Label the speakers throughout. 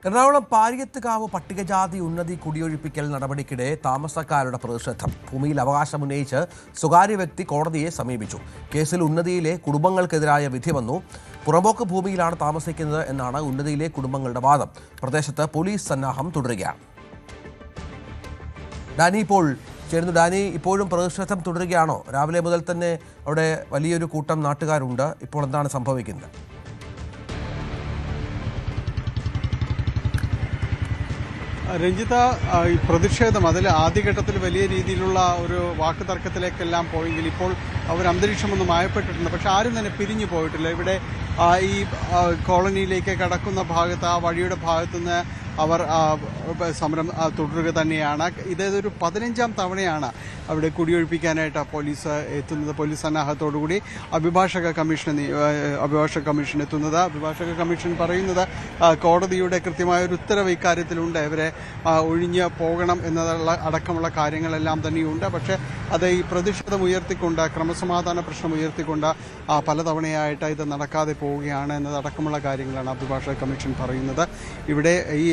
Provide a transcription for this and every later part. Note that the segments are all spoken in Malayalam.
Speaker 1: എറണാകുളം പാരിയത്തുകാവ് പട്ടികജാതി ഉന്നതി കുടിയൊഴിപ്പിക്കൽ നടപടിക്കിടെ താമസക്കാരുടെ പ്രതിഷേധം. ഭൂമിയിൽ അവകാശമുന്നയിച്ച് സ്വകാര്യ വ്യക്തി കോടതിയെ സമീപിച്ചു. കേസിൽ ഉന്നതിയിലെ കുടുംബങ്ങൾക്കെതിരായ വിധി വന്നു. പുറമ്പോക്ക് ഭൂമിയിലാണ് താമസിക്കുന്നത് എന്നാണ് ഉന്നതിയിലെ കുടുംബങ്ങളുടെ വാദം. പ്രദേശത്ത് പോലീസ് സന്നാഹം തുടരുകയാണ്. ഡാനി ഇപ്പോൾ ചേരുന്നു. ഡാനി, ഇപ്പോഴും പ്രതിഷേധം തുടരുകയാണോ? രാവിലെ മുതൽ തന്നെ അവിടെ വലിയൊരു കൂട്ടം നാട്ടുകാരുണ്ട്. ഇപ്പോൾ എന്താണ് സംഭവിക്കുന്നത്?
Speaker 2: രഞ്ജിത, ഈ പ്രതിഷേധം അതിൽ ആദ്യഘട്ടത്തിൽ വലിയ രീതിയിലുള്ള ഒരു വാക്ക് തർക്കത്തിലേക്കെല്ലാം പോയെങ്കിൽ ഇപ്പോൾ അവർ അന്തരീക്ഷമൊന്നും മായപ്പെട്ടിട്ടുണ്ട്. പക്ഷെ ആരും തന്നെ പിരിഞ്ഞു പോയിട്ടില്ല. ഇവിടെ ഈ കോളനിയിലേക്ക് കടക്കുന്ന ഭാഗത്ത്, ആ വഴിയുടെ ഭാഗത്തുനിന്ന് അവർ സമരം തുടരുക തന്നെയാണ്. ഇതൊരു 15ാം തവണയാണ് അവിടെ കുടിയൊഴിപ്പിക്കാനായിട്ട് പോലീസ് എത്തുന്നത്. പോലീസ് സന്നാഹത്തോടുകൂടി അഭിഭാഷക കമ്മീഷൻ എത്തുന്നത്. അഭിഭാഷക കമ്മീഷൻ പറയുന്നത് കോടതിയുടെ കൃത്യമായൊരു ഉത്തരവ് ഇക്കാര്യത്തിലുണ്ട്. ഇവരെ ഒഴിഞ്ഞ് പോകണം എന്നുള്ള അടക്കമുള്ള കാര്യങ്ങളെല്ലാം തന്നെയുണ്ട്. പക്ഷേ അത് ഈ പ്രതിഷേധം ഉയർത്തിക്കൊണ്ട്, ക്രമസമാധാന പ്രശ്നം ഉയർത്തിക്കൊണ്ട് പലതവണയായിട്ട് ഇത് നടക്കാതെ പോവുകയാണ് എന്നതടക്കമുള്ള കാര്യങ്ങളാണ് അഭിഭാഷക കമ്മീഷൻ പറയുന്നത്. ഇവിടെ ഈ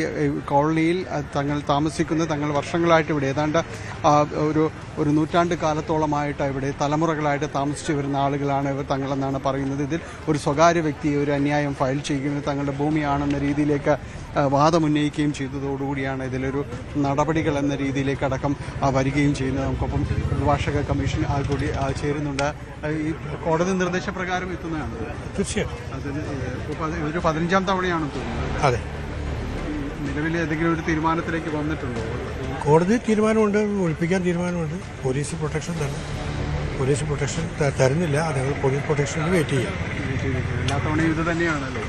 Speaker 2: കോളനിയിൽ തങ്ങൾ വർഷങ്ങളായിട്ട് ഇവിടെ ഏതാണ്ട് ഒരു നൂറ്റാണ്ട് കാലത്തോളമായിട്ട് ഇവിടെ തലമുറകളായിട്ട് താമസിച്ചു വരുന്ന ആളുകളാണ് ഇവർ തങ്ങളെന്നാണ് പറയുന്നത്. ഇതിൽ ഒരു സ്വകാര്യ വ്യക്തി ഒരു അന്യായം ഫയൽ ചെയ്യുന്നത് തങ്ങളുടെ ഭൂമിയാണെന്ന രീതിയിലേക്ക് വാദമുന്നയിക്കുകയും ചെയ്തതോടുകൂടിയാണ് ഇതിലൊരു നടപടികൾ എന്ന രീതിയിലേക്ക് അടക്കം വരികയും ചെയ്യുന്നത്. നമുക്കൊപ്പം അഭിഭാഷക കമ്മീഷൻ കൂടി ചേരുന്നുണ്ട്. ഈ കോടതി നിർദ്ദേശപ്രകാരം എത്തുന്നതാണ്. തീർച്ചയായും ഇതൊരു 15ാം തവണയാണെന്ന് തോന്നുന്നത്.
Speaker 3: അതെ.
Speaker 2: നിലവിൽ ഏതെങ്കിലും ഒരു തീരുമാനത്തിലേക്ക് വന്നിട്ടുണ്ടോ?
Speaker 3: കോടതി തീരുമാനമുണ്ട്, ഒഴിപ്പിക്കാൻ തീരുമാനമുണ്ട്. പോലീസ് പ്രൊട്ടക്ഷൻ തന്നെ. പോലീസ് പ്രൊട്ടക്ഷൻ തരുന്നില്ല. ഞങ്ങൾ പോലീസ് പ്രൊട്ടക്ഷന് വെയിറ്റ് ചെയ്യാം.
Speaker 2: എല്ലാ തവണയും ഇത് തന്നെയാണല്ലോ.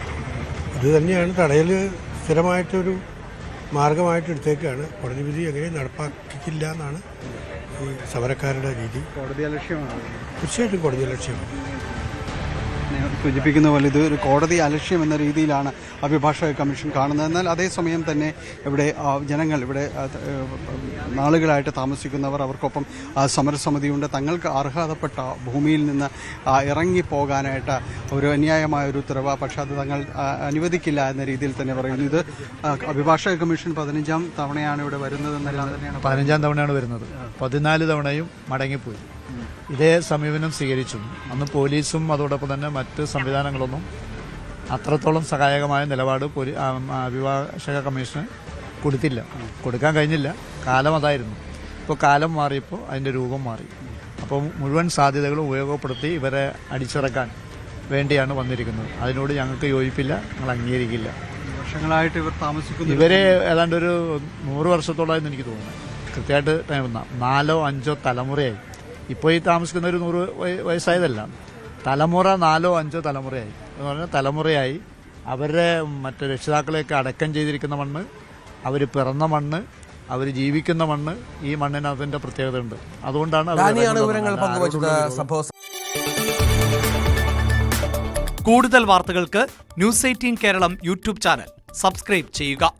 Speaker 3: ഇത് തന്നെയാണ് തടയൽ സ്ഥിരമായിട്ടൊരു മാർഗമായിട്ട് എടുത്തേക്കാണ്. കോടതി വിധി എങ്ങനെ നടപ്പാക്കില്ല എന്നാണ് ഈ സമരക്കാരുടെ രീതി.
Speaker 2: കോടതി അലക്ഷ്യമാണ്.
Speaker 3: തീർച്ചയായിട്ടും കോടതി അലക്ഷ്യമാണ്.
Speaker 2: സൂചിപ്പിക്കുന്ന പോലെ ഇത് ഒരു കോടതി അലക്ഷ്യം എന്ന രീതിയിലാണ് അഭിഭാഷക കമ്മീഷൻ കാണുന്നത്. എന്നാൽ അതേസമയം തന്നെ ഇവിടെ ജനങ്ങൾ, ഇവിടെ നാളുകളായിട്ട് താമസിക്കുന്നവർ, അവർക്കൊപ്പം സമരസമിതിയുണ്ട്. തങ്ങൾക്ക് അർഹതപ്പെട്ട ഭൂമിയിൽ നിന്ന് ഇറങ്ങിപ്പോകാനായിട്ട് ഒരു അന്യായമായ ഒരു ഉത്തരവ്, പക്ഷേ അത് തങ്ങൾ അനുവദിക്കില്ല എന്ന രീതിയിൽ തന്നെ പറയുന്നു. ഇത് അഭിഭാഷക കമ്മീഷൻ 15ാം തവണയാണ് ഇവിടെ വരുന്നതെന്നെല്ലാം തന്നെയാണ്.
Speaker 4: 15ാം തവണയാണ് വരുന്നത്. 14 തവണയും മടങ്ങിപ്പോയി. ഇതേ സമീപനം സ്വീകരിച്ചു. അന്ന് പോലീസും അതോടൊപ്പം തന്നെ മറ്റ് സംവിധാനങ്ങളൊന്നും അത്രത്തോളം സഹായകമായ നിലപാട് അഭിഭാഷക കമ്മീഷന് കൊടുക്കാൻ കഴിഞ്ഞില്ല. കാലം അതായിരുന്നു. ഇപ്പോൾ കാലം മാറിയപ്പോൾ അതിൻ്റെ രൂപം മാറി. അപ്പോൾ മുഴുവൻ സാധ്യതകളും ഉപയോഗപ്പെടുത്തി ഇവരെ അടിച്ചിറക്കാൻ വേണ്ടിയാണ് വന്നിരിക്കുന്നത്. അതിനോട് ഞങ്ങൾക്ക് യോജിപ്പില്ല, ഞങ്ങൾ അംഗീകരിക്കില്ല.
Speaker 2: വർഷങ്ങളായിട്ട് ഇവർ താമസിക്കുന്നു.
Speaker 4: ഇവരെ ഏതാണ്ട് ഒരു 100 വർഷത്തോളമായെന്ന് എനിക്ക് തോന്നുന്നു. കൃത്യമായിട്ട് 4 5 തലമുറയായി. ഇപ്പോൾ ഈ താമസിക്കുന്ന ഒരു 100 വയസ്സായതല്ല, തലമുറ 4 5 തലമുറയായി. എന്ന് പറഞ്ഞാൽ തലമുറയായി അവരുടെ മറ്റ് രക്ഷിതാക്കളെയൊക്കെ അടക്കം ചെയ്തിരിക്കുന്ന മണ്ണ്, അവർ പിറന്ന മണ്ണ്, അവർ ജീവിക്കുന്ന മണ്ണ്, ഈ മണ്ണിന് അതിൻ്റെ പ്രത്യേകത ഉണ്ട്. അതുകൊണ്ടാണ്
Speaker 5: കൂടുതൽ വാർത്തകൾക്ക് News 18 Keralam YouTube channel subscribe ചെയ്യുക.